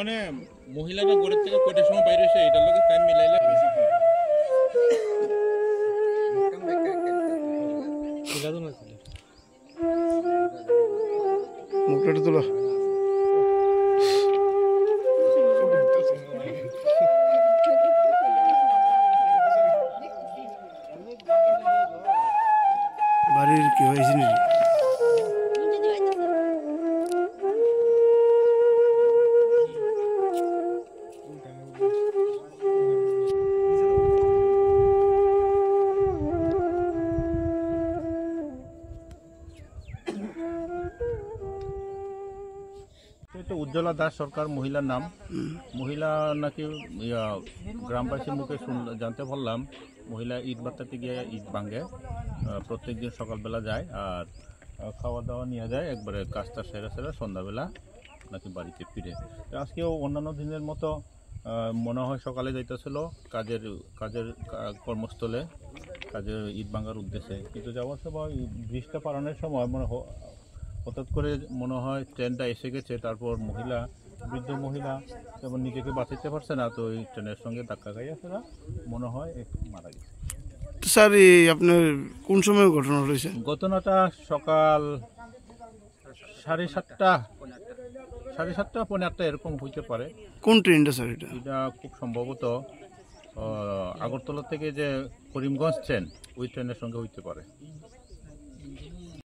মানে মহিলারা ঘরের থেকে কয়টার সময় বাইরে এসে এটার লোকে টাইম মিলাইলে মুখটা তোলো বাড়ির কি হয়েছে নাকি এটা উজ্জ্বলা দাস সরকার মহিলার নাম। মহিলা নাকি গ্রামবাসীর মুখে জানতে পারলাম মহিলা ইট বাত্তাতে গিয়ে ইট ভাঙে, প্রত্যেক দিন সকালবেলা যায় আর খাওয়া দাওয়া নিয়ে যায়, একবারে কাজটা সেরে সন্ধ্যাবেলা নাকি বাড়িতে ফিরে। আজকেও অন্যান্য দিনের মতো মনে হয় সকালে যাইতেছিল কাজের কর্মস্থলে, কাজের ইট ভাঙার উদ্দেশ্যে, কিন্তু যাওয়ার সময় ব্রিজটা পারানোর সময় হঠাৎ করে মনে হয় ট্রেনটা এসে গেছে, তারপর বৃদ্ধ মহিলা যেমন নিজেকে বাঁচাতে পারছে না, তো ওই ট্রেনের সঙ্গে ধাক্কা খাইয়া সেটা মনে হয় মারা গেছে। স্যার আপনার কোন সময় ঘটনা হয়েছে? ঘটনাটা সকাল 7:30 পৌনে 8টা এরকম হইতে পারে। কোন ট্রেনটা স্যার? এটা খুব সম্ভবত আগরতলা থেকে যে করিমগঞ্জ ট্রেন, ওই ট্রেনের সঙ্গে হইতে পারে।